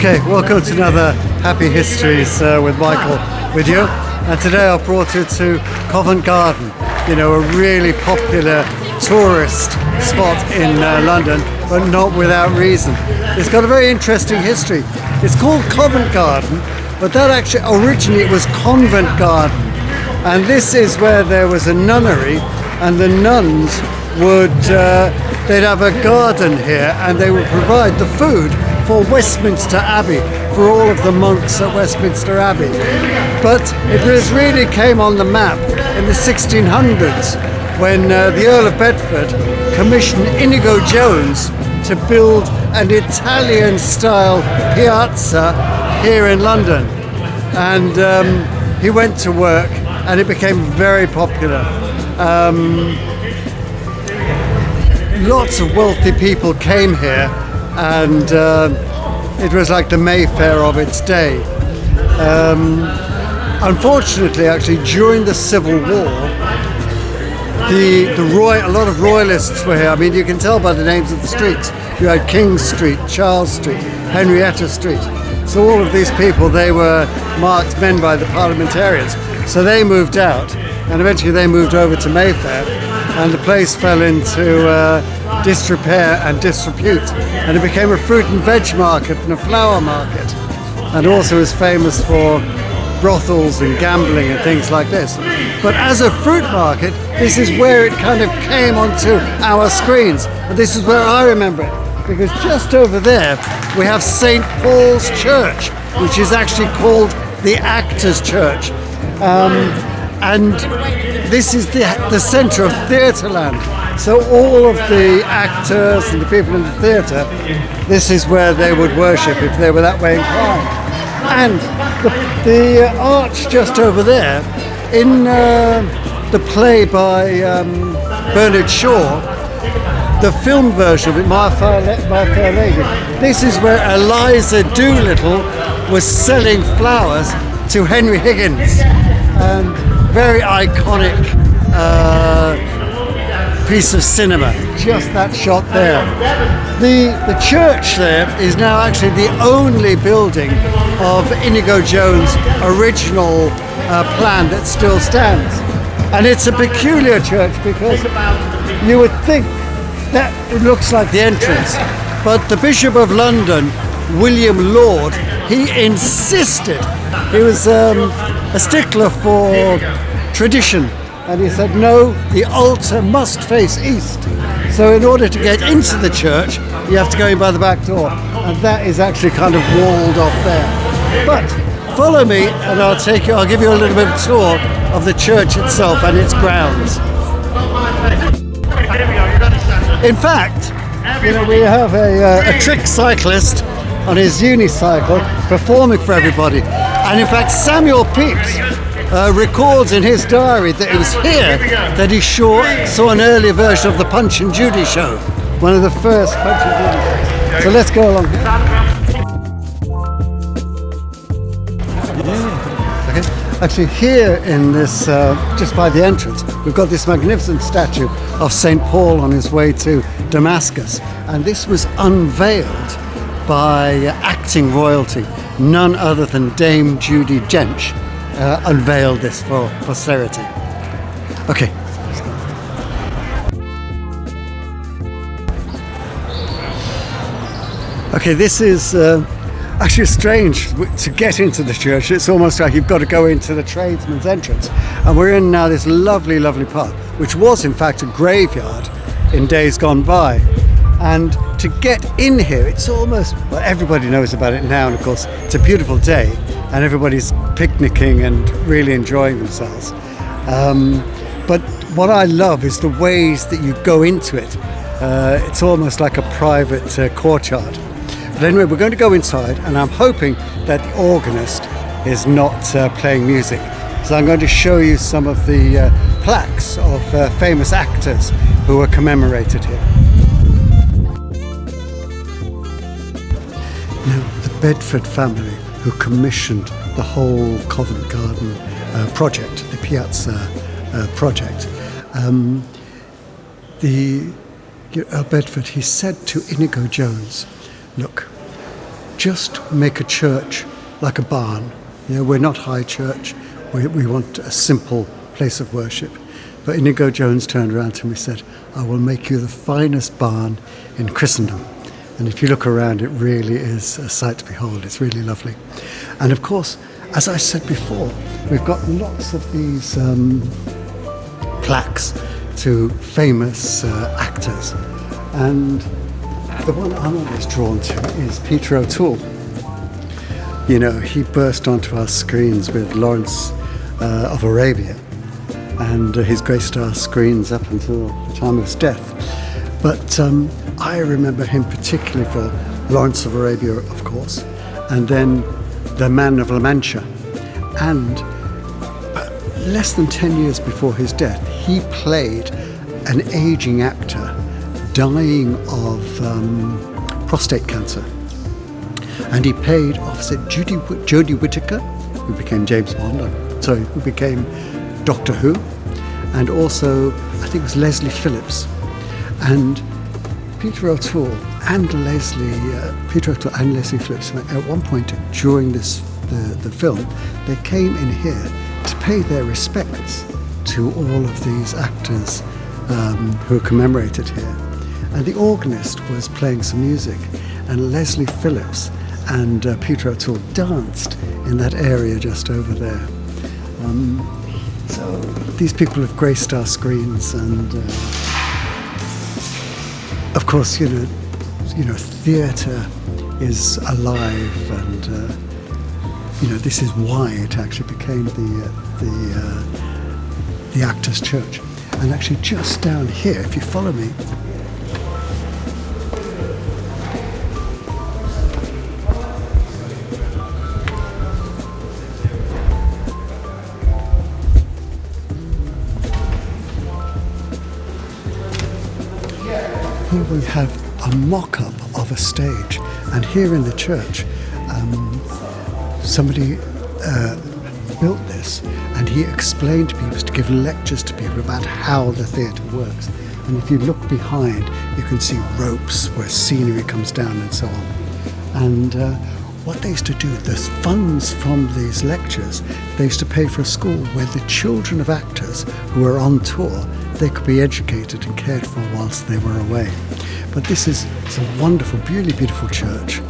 Okay, welcome to another Happy Histories with Michael video. And today I've brought you to Covent Garden, you know, a really popular tourist spot in London, but not without reason. It's got a very interesting history. It's called Covent Garden, but that actually originally it was Convent Garden. And this is where there was a nunnery, and the nuns would, they'd have a garden here, and they would provide the food for Westminster Abbey, for all of the monks at Westminster Abbey. But it really came on the map in the 1600s when the Earl of Bedford commissioned Inigo Jones to build an Italian-style piazza here in London. And he went to work, and it became very popular. Lots of wealthy people came here, and it was like the Mayfair of its day. Unfortunately, actually, during the Civil War, a lot of royalists were here. I mean, you can tell by the names of the streets. You had King Street, Charles Street, Henrietta Street. So all of these people, they were marked men by the parliamentarians. So they moved out, and eventually they moved over to Mayfair, and the place fell into disrepair and disrepute, and it became a fruit and veg market and a flower market, and also is famous for brothels and gambling and things like this. But as a fruit market, this is where it kind of came onto our screens, and this is where I remember it, because just over there we have St. Paul's Church, which is actually called the Actors' Church, and this is the centre of Theatreland. So all of the actors and the people in the theatre, this is where they would worship if they were that way inclined. And the arch just over there, in the play by Bernard Shaw, the film version of it, My Fair Lady, this is where Eliza Doolittle was selling flowers to Henry Higgins. And very iconic piece of cinema, just that shot there. The church there is now actually the only building of Inigo Jones' original plan that still stands. And it's a peculiar church because you would think that it looks like the entrance, but the Bishop of London, William Laud, he insisted. He was a stickler for tradition, and he said no, the altar must face east. So in order to get into the church, you have to go in by the back door, and that is actually kind of walled off there. But follow me, and I'll give you a little bit of a tour of the church itself and its grounds. In fact, we have a trick cyclist on his unicycle performing for everybody. And in fact, Samuel Pepys records in his diary that it was here that he saw an earlier version of the Punch and Judy show, one of the first Punch and Judy shows. So let's go along here. Okay. Actually, here in this, just by the entrance, we've got this magnificent statue of St. Paul on his way to Damascus. And this was unveiled by acting royalty. None other than Dame Judi Dench unveiled this for posterity. Okay. Okay, this is actually strange to get into the church. It's almost like you've got to go into the tradesman's entrance. And we're in now this lovely, lovely park, which was in fact a graveyard in days gone by. And to get in here, it's almost, well, everybody knows about it now, and of course it's a beautiful day and everybody's picnicking and really enjoying themselves. But what I love is the ways that you go into it. It's almost like a private courtyard. But anyway, we're going to go inside, and I'm hoping that the organist is not playing music. So I'm going to show you some of the plaques of famous actors who were commemorated here. Now, the Bedford family who commissioned the whole Covent Garden project, the Piazza project, Earl Bedford, he said to Inigo Jones, look, just make a church like a barn. You know, we're not high church. We want a simple place of worship. But Inigo Jones turned around to me and said, I will make you the finest barn in Christendom. And if you look around, it really is a sight to behold. It's really lovely. And of course, as I said before, we've got lots of these plaques to famous actors. And the one I'm always drawn to is Peter O'Toole. You know, he burst onto our screens with Lawrence of Arabia, and he's graced our screens up until the time of his death. But I remember him particularly for Lawrence of Arabia, of course, and then The Man of La Mancha. And less than 10 years before his death, he played an aging actor dying of prostate cancer. And he played opposite Jodie Whittaker, who became James Bond, who became Doctor Who, and also, I think it was Leslie Phillips. And Peter O'Toole and Leslie Phillips, at one point during the film, they came in here to pay their respects to all of these actors who are commemorated here. And the organist was playing some music, and Leslie Phillips and Peter O'Toole danced in that area just over there. So these people have graced our screens, and of course, you know, theatre is alive, and this is why it actually became the Actors' Church. And actually, just down here, if you follow me. Here we have a mock-up of a stage, and here in the church somebody built this, and he explained to people, to give lectures to people about how the theatre works. And if you look behind, you can see ropes where scenery comes down and so on. And what they used to do, the funds from these lectures, they used to pay for a school where the children of actors who were on tour, they could be educated and cared for whilst they were away. But it's a wonderful, really beautiful church.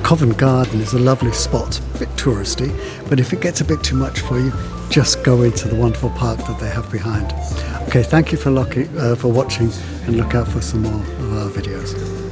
Covent Garden is a lovely spot, a bit touristy, but if it gets a bit too much for you, just go into the wonderful park that they have behind. Okay, thank you for watching, and look out for some more of our videos.